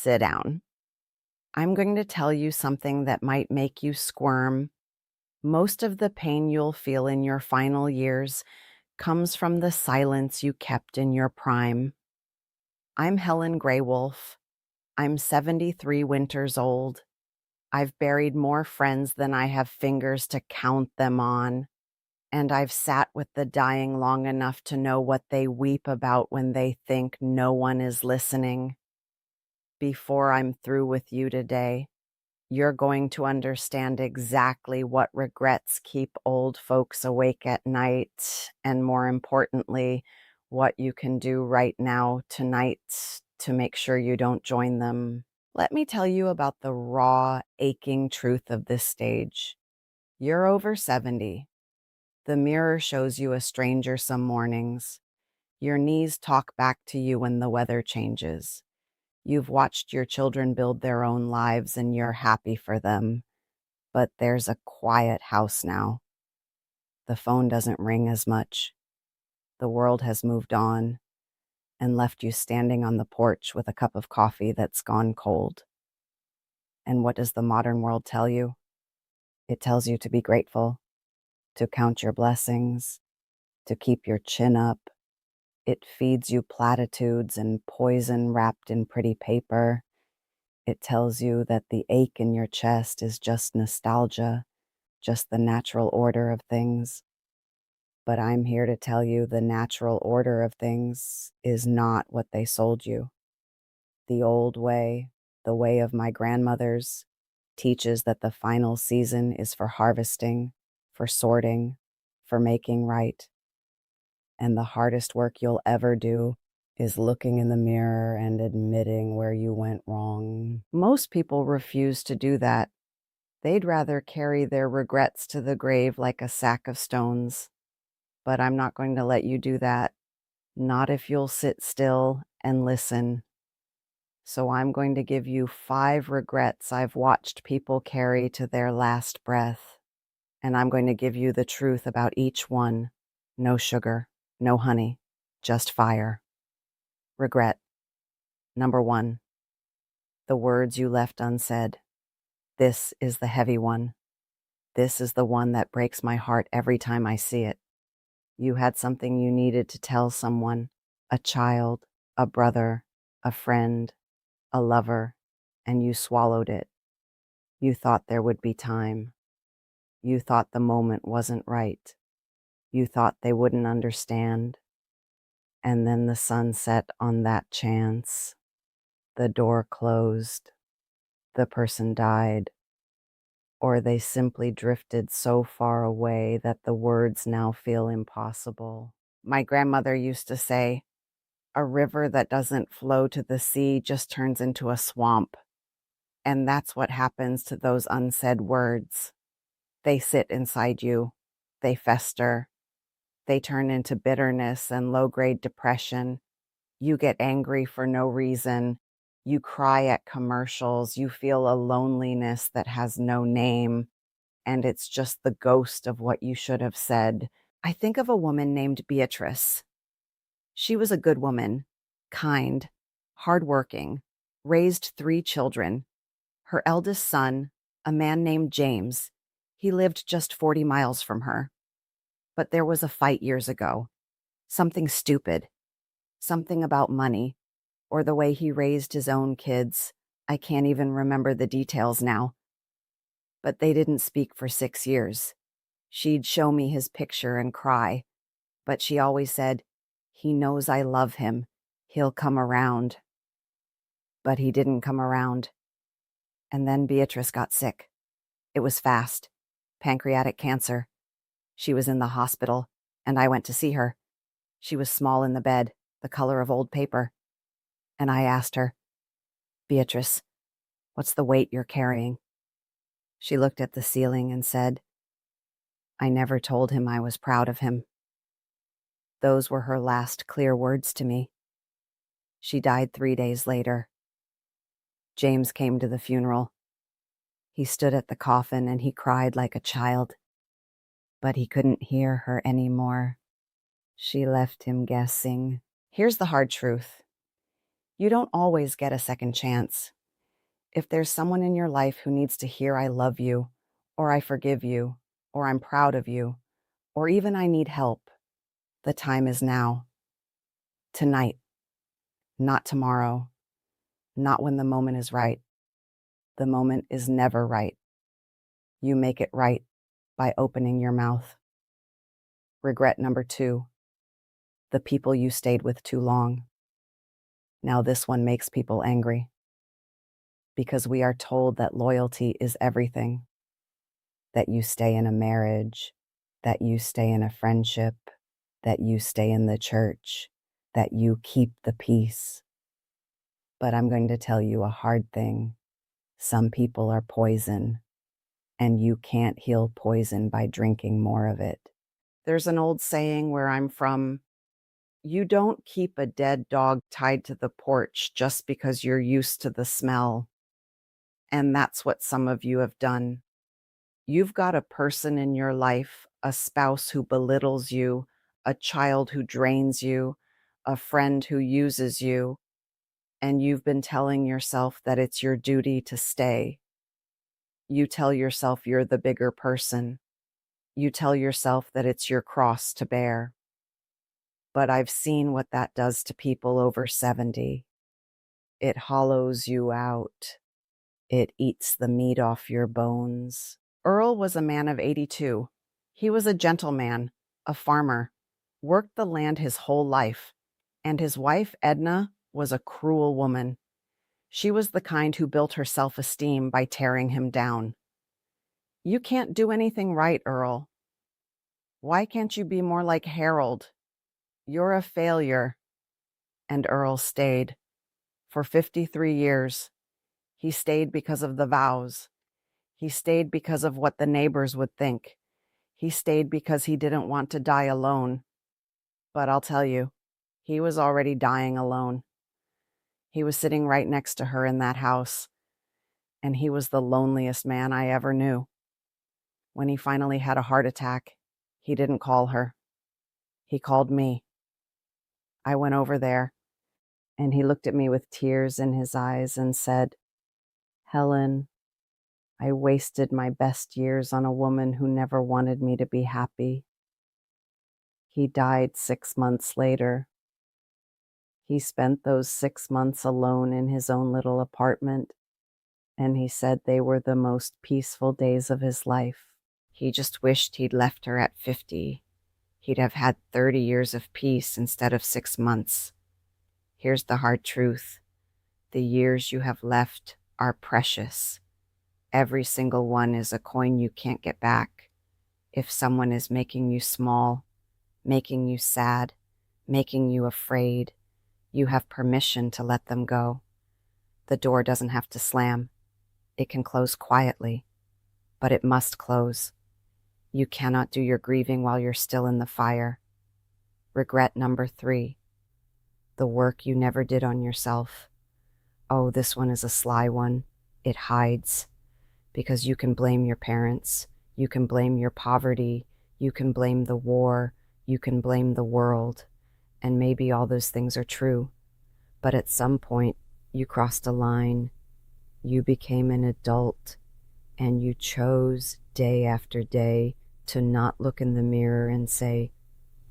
Sit down. I'm going to tell you something that might make you squirm. Most of the pain you'll feel in your final years comes from the silence you kept in your prime. I'm Helen Greywolf. I'm 73 winters old. I've buried more friends than I have fingers to count them on. And I've sat with the dying long enough to know what they weep about when they think no one is listening. Before I'm through with you today, you're going to understand exactly what regrets keep old folks awake at night, and more importantly, what you can do right now, tonight, to make sure you don't join them. Let me tell you about the raw, aching truth of this stage. You're over 70. The mirror shows you a stranger some mornings. Your knees talk back to you when the weather changes. You've watched your children build their own lives and you're happy for them. But there's a quiet house now. The phone doesn't ring as much. The world has moved on and left you standing on the porch with a cup of coffee that's gone cold. And what does the modern world tell you? It tells you to be grateful, to count your blessings, to keep your chin up. It feeds you platitudes and poison wrapped in pretty paper. It tells you that the ache in your chest is just nostalgia, just the natural order of things. But I'm here to tell you the natural order of things is not what they sold you. The old way, the way of my grandmothers, teaches that the final season is for harvesting, for sorting, for making right. And the hardest work you'll ever do is looking in the mirror and admitting where you went wrong. Most people refuse to do that. They'd rather carry their regrets to the grave like a sack of stones. But I'm not going to let you do that. Not if you'll sit still and listen. So I'm going to give you 5 regrets I've watched people carry to their last breath. And I'm going to give you the truth about each one. No sugar. No honey, just fire. Regret. Number 1, the words you left unsaid. This is the heavy one. This is the one that breaks my heart every time I see it. You had something you needed to tell someone, a child, a brother, a friend, a lover, and you swallowed it. You thought there would be time. You thought the moment wasn't right. You thought they wouldn't understand. And then the sun set on that chance. The door closed. The person died. Or they simply drifted so far away that the words now feel impossible. My grandmother used to say, a river that doesn't flow to the sea just turns into a swamp. And that's what happens to those unsaid words. They sit inside you. They fester. They turn into bitterness and low-grade depression. You get angry for no reason. You cry at commercials. You feel a loneliness that has no name. And it's just the ghost of what you should have said. I think of a woman named Beatrice. She was a good woman, kind, hardworking, raised 3 children. Her eldest son, a man named James, he lived just 40 miles from her. But there was a fight years ago. Something stupid. Something about money, or the way he raised his own kids. I can't even remember the details now. But they didn't speak for 6 years. She'd show me his picture and cry, but she always said, he knows I love him. He'll come around. But he didn't come around. And then Beatrice got sick. It was fast. Pancreatic cancer. She was in the hospital, and I went to see her. She was small in the bed, the color of old paper. And I asked her, Beatrice, what's the weight you're carrying? She looked at the ceiling and said, I never told him I was proud of him. Those were her last clear words to me. She died 3 days later. James came to the funeral. He stood at the coffin and he cried like a child. But he couldn't hear her anymore. She left him guessing. Here's the hard truth. You don't always get a second chance. If there's someone in your life who needs to hear I love you, or I forgive you, or I'm proud of you, or even I need help, the time is now. Tonight, not tomorrow, not when the moment is right. The moment is never right. You make it right by opening your mouth. Regret number 2, the people you stayed with too long. Now this one makes people angry because we are told that loyalty is everything, that you stay in a marriage, that you stay in a friendship, that you stay in the church, that you keep the peace. But I'm going to tell you a hard thing. Some people are poison, and you can't heal poison by drinking more of it. There's an old saying where I'm from, you don't keep a dead dog tied to the porch just because you're used to the smell. And that's what some of you have done. You've got a person in your life, a spouse who belittles you, a child who drains you, a friend who uses you, and you've been telling yourself that it's your duty to stay. You tell yourself you're the bigger person. You tell yourself that it's your cross to bear. But I've seen what that does to people over 70. It hollows you out. It eats the meat off your bones. Earl was a man of 82. He was a gentleman, a farmer, worked the land his whole life, and his wife, Edna, was a cruel woman. She was the kind who built her self-esteem by tearing him down. You can't do anything right, Earl. Why can't you be more like Harold? You're a failure. And Earl stayed. For 53 years. He stayed because of the vows. He stayed because of what the neighbors would think. He stayed because he didn't want to die alone. But I'll tell you, he was already dying alone. He was sitting right next to her in that house, and he was the loneliest man I ever knew. When he finally had a heart attack, he didn't call her. He called me. I went over there, and he looked at me with tears in his eyes and said, "Helen, I wasted my best years on a woman who never wanted me to be happy." He died 6 months later. He spent those 6 months alone in his own little apartment, and he said they were the most peaceful days of his life. He just wished he'd left her at 50. He'd have had 30 years of peace instead of 6 months. Here's the hard truth. The years you have left are precious. Every single one is a coin you can't get back. If someone is making you small, making you sad, making you afraid, you have permission to let them go. The door doesn't have to slam. It can close quietly, but it must close. You cannot do your grieving while you're still in the fire. Regret number 3, the work you never did on yourself. Oh, this one is a sly one. It hides. Because you can blame your parents, you can blame your poverty, you can blame the war, you can blame the world, and maybe all those things are true. But at some point, you crossed a line, you became an adult, and you chose day after day to not look in the mirror and say,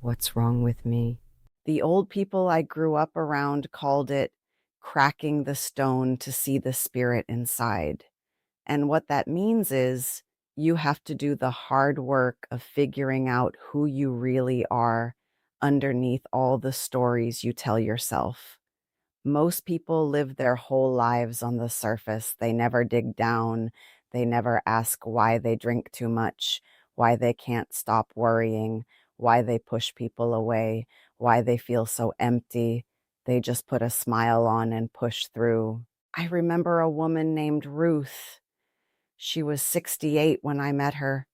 "What's wrong with me?" The old people I grew up around called it cracking the stone to see the spirit inside. And what that means is you have to do the hard work of figuring out who you really are underneath all the stories you tell yourself. Most people live their whole lives on the surface. They never dig down. They never ask why they drink too much, why they can't stop worrying, why they push people away, why they feel so empty. They just put a smile on and push through. I remember a woman named Ruth. She was 68 when I met her.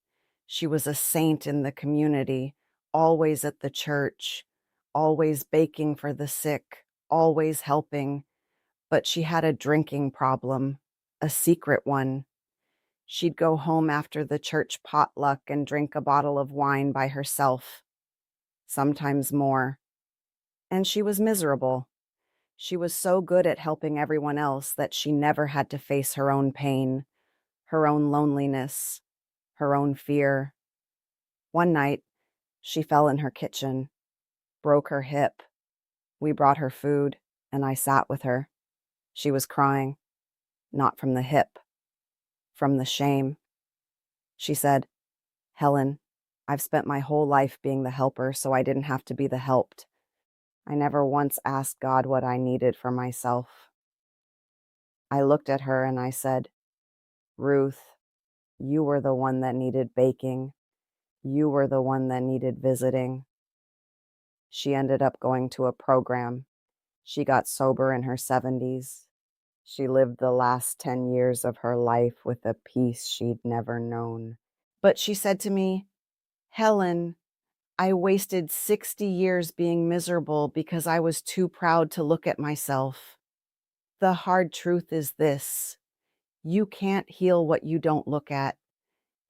She was a saint in the community, always at the church, always baking for the sick, always helping. But she had a drinking problem, a secret one. She'd go home after the church potluck and drink a bottle of wine by herself, sometimes more. And she was miserable. She was so good at helping everyone else that she never had to face her own pain, her own loneliness, her own fear. One night, she fell in her kitchen, broke her hip. We brought her food, and I sat with her. She was crying, not from the hip, from the shame. She said, "Helen, I've spent my whole life being the helper so I didn't have to be the helped. I never once asked God what I needed for myself." I looked at her and I said, "Ruth, you were the one that needed baking. You were the one that needed visiting." She ended up going to a program. She got sober in her 70s. She lived the last 10 years of her life with a peace she'd never known. But she said to me, "Helen, I wasted 60 years being miserable because I was too proud to look at myself. The hard truth is this: you can't heal what you don't look at.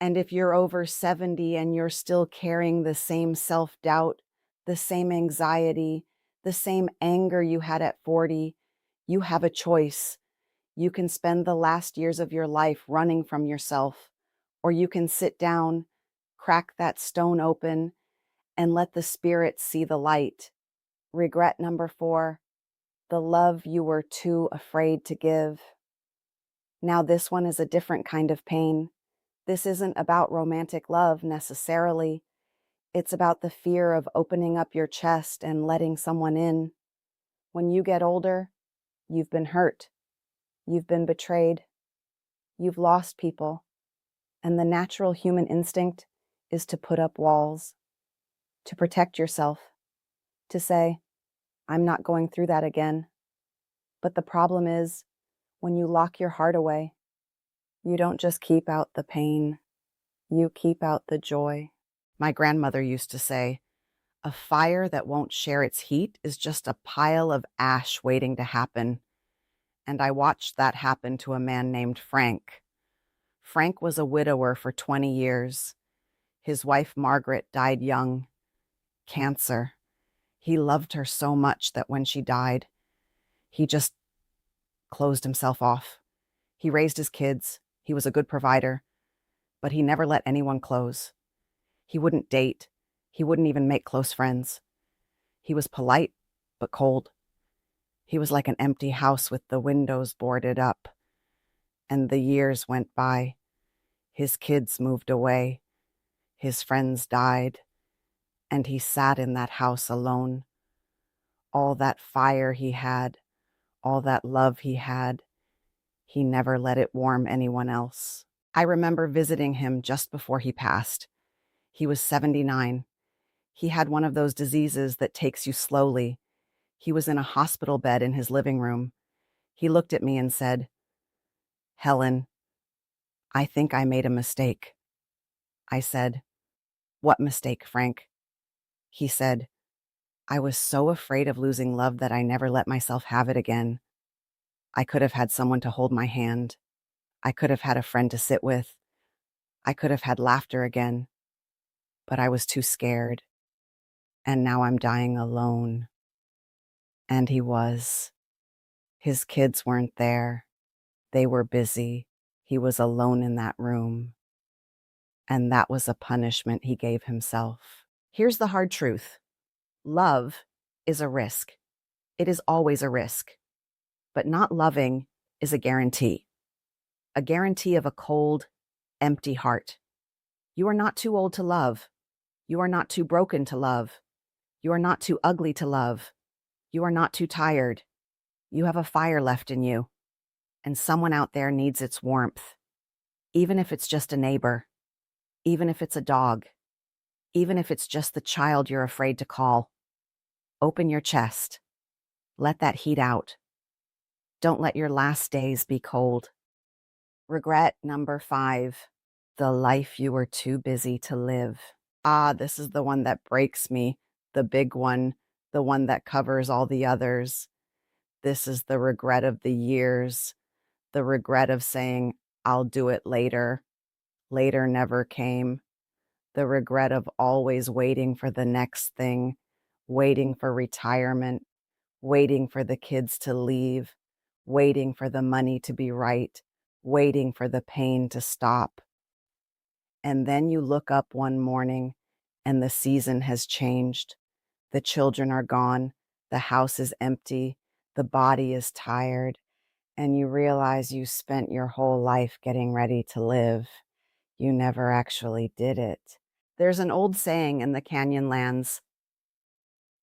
And if you're over 70 and you're still carrying the same self-doubt, the same anxiety, the same anger you had at 40, you have a choice. You can spend the last years of your life running from yourself, or you can sit down, crack that stone open, and let the spirit see the light." Regret number 4, the love you were too afraid to give. Now, this one is a different kind of pain. This isn't about romantic love necessarily. It's about the fear of opening up your chest and letting someone in. When you get older, you've been hurt, you've been betrayed, you've lost people, and the natural human instinct is to put up walls, to protect yourself, to say, "I'm not going through that again." But the problem is, when you lock your heart away, you don't just keep out the pain, you keep out the joy. My grandmother used to say, "A fire that won't share its heat is just a pile of ash waiting to happen." And I watched that happen to a man named Frank. Frank was a widower for 20 years. His wife, Margaret, died young. Cancer. He loved her so much that when she died, he just closed himself off. He raised his kids. He was a good provider, but he never let anyone close. He wouldn't date. He wouldn't even make close friends. He was polite, but cold. He was like an empty house with the windows boarded up. And the years went by. His kids moved away. His friends died. And he sat in that house alone. All that fire he had, all that love he had, he never let it warm anyone else. I remember visiting him just before he passed. He was 79. He had one of those diseases that takes you slowly. He was in a hospital bed in his living room. He looked at me and said, "Helen, I think I made a mistake." I said, "What mistake, Frank?" He said, "I was so afraid of losing love that I never let myself have it again. I could have had someone to hold my hand. I could have had a friend to sit with. I could have had laughter again. But I was too scared. And now I'm dying alone." And he was. His kids weren't there. They were busy. He was alone in that room. And that was a punishment he gave himself. Here's the hard truth. Love is a risk. It is always a risk. But not loving is a guarantee. A guarantee of a cold, empty heart. You are not too old to love. You are not too broken to love. You are not too ugly to love. You are not too tired. You have a fire left in you. And someone out there needs its warmth. Even if it's just a neighbor. Even if it's a dog. Even if it's just the child you're afraid to call. Open your chest. Let that heat out. Don't let your last days be cold. Regret number 5. The life you were too busy to live. This is the one that breaks me. The big one. The one that covers all the others. This is the regret of the years. The regret of saying, "I'll do it later." Later never came. The regret of always waiting for the next thing, waiting for retirement, waiting for the kids to leave, waiting for the money to be right, waiting for the pain to stop. And then you look up one morning and the season has changed. The children are gone, the house is empty, the body is tired, and you realize you spent your whole life getting ready to live. You never actually did it. There's an old saying in the canyon lands: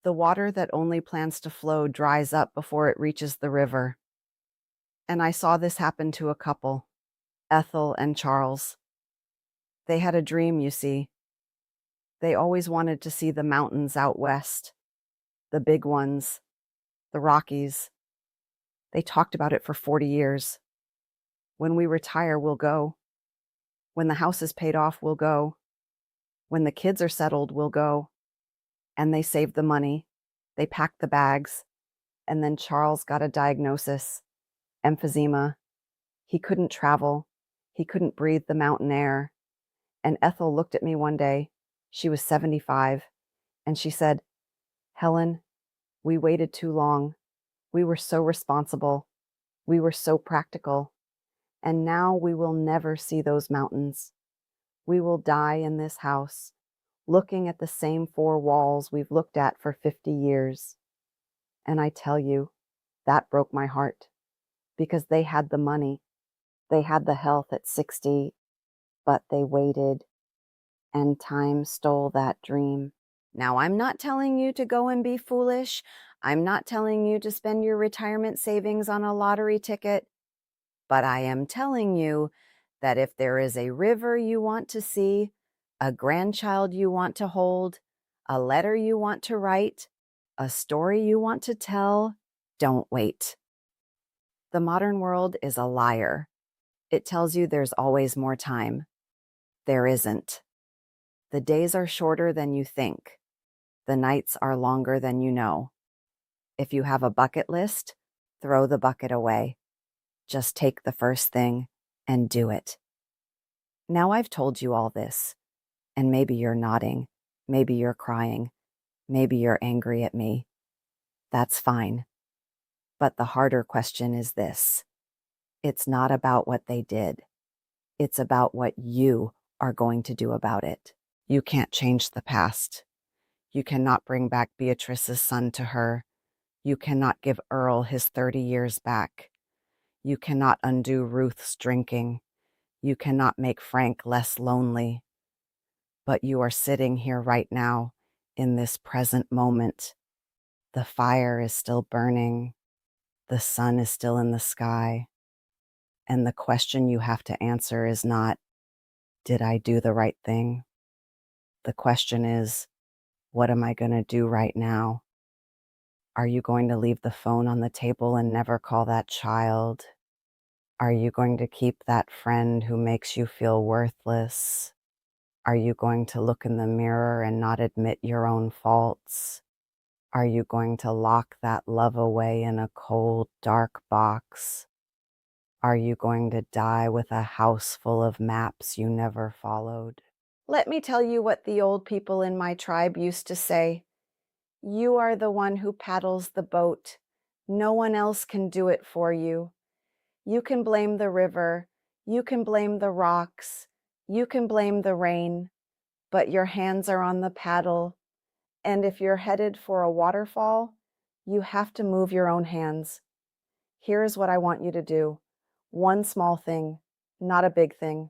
the water that only plans to flow dries up before it reaches the river. And I saw this happen to a couple, Ethel and Charles. They had a dream, you see. They always wanted to see the mountains out west, the big ones, the Rockies. They talked about it for 40 years. When we retire, we'll go. When the house is paid off, we'll go. When the kids are settled, we'll go. And they saved the money. They packed the bags. And then Charles got a diagnosis: emphysema. He couldn't travel. He couldn't breathe the mountain air. And Ethel looked at me one day. She was 75. And she said, "Helen, we waited too long. We were so responsible. We were so practical. And now we will never see those mountains. We will die in this house, looking at the same four walls we've looked at for 50 years. And I tell you, that broke my heart, because they had the money. They had the health at 60, but they waited, and time stole that dream. Now, I'm not telling you to go and be foolish. I'm not telling you to spend your retirement savings on a lottery ticket. But I am telling you that if there is a river you want to see, a grandchild you want to hold, a letter you want to write, a story you want to tell, don't wait. The modern world is a liar. It tells you there's always more time. There isn't. The days are shorter than you think. The nights are longer than you know. If you have a bucket list, throw the bucket away. Just take the first thing and do it. Now I've told you all this, and maybe you're nodding, maybe you're crying, maybe you're angry at me. That's fine. But the harder question is this: it's not about what they did. It's about what you are going to do about it. You can't change the past. You cannot bring back Beatrice's son to her. You cannot give Earl his 30 years back. You cannot undo Ruth's drinking. You cannot make Frank less lonely. But you are sitting here right now, in this present moment. The fire is still burning. The sun is still in the sky. And the question you have to answer is not, did I do the right thing? The question is, what am I going to do right now? Are you going to leave the phone on the table and never call that child? Are you going to keep that friend who makes you feel worthless? Are you going to look in the mirror and not admit your own faults? Are you going to lock that love away in a cold, dark box? Are you going to die with a house full of maps you never followed? Let me tell you what the old people in my tribe used to say. You are the one who paddles the boat. No one else can do it for you. You can blame the river. You can blame the rocks. You can blame the rain. But your hands are on the paddle. And if you're headed for a waterfall, you have to move your own hands. Here's what I want you to do. One small thing, not a big thing,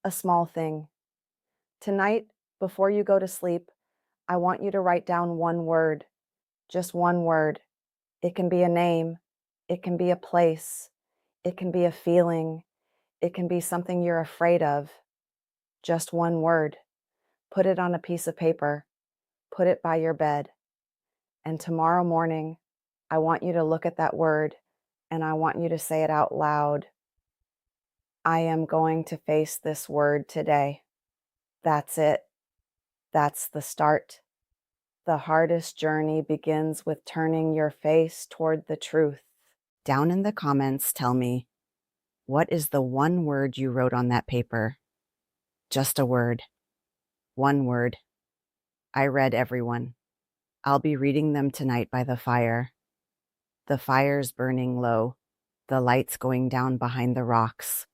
a small thing. Tonight, before you go to sleep, I want you to write down one word, just one word. It can be a name. It can be a place. It can be a feeling. It can be something you're afraid of. Just one word. Put it on a piece of paper. Put it by your bed. And tomorrow morning, I want you to look at that word and I want you to say it out loud. I am going to face this word today. That's it. That's the start. The hardest journey begins with turning your face toward the truth. Down in the comments, tell me, what is the one word you wrote on that paper? Just a word. One word. I read everyone. I'll be reading them tonight by the fire. The fire's burning low, the lights going down behind the rocks.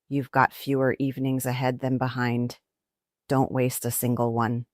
You've got fewer evenings ahead than behind. Don't waste a single one.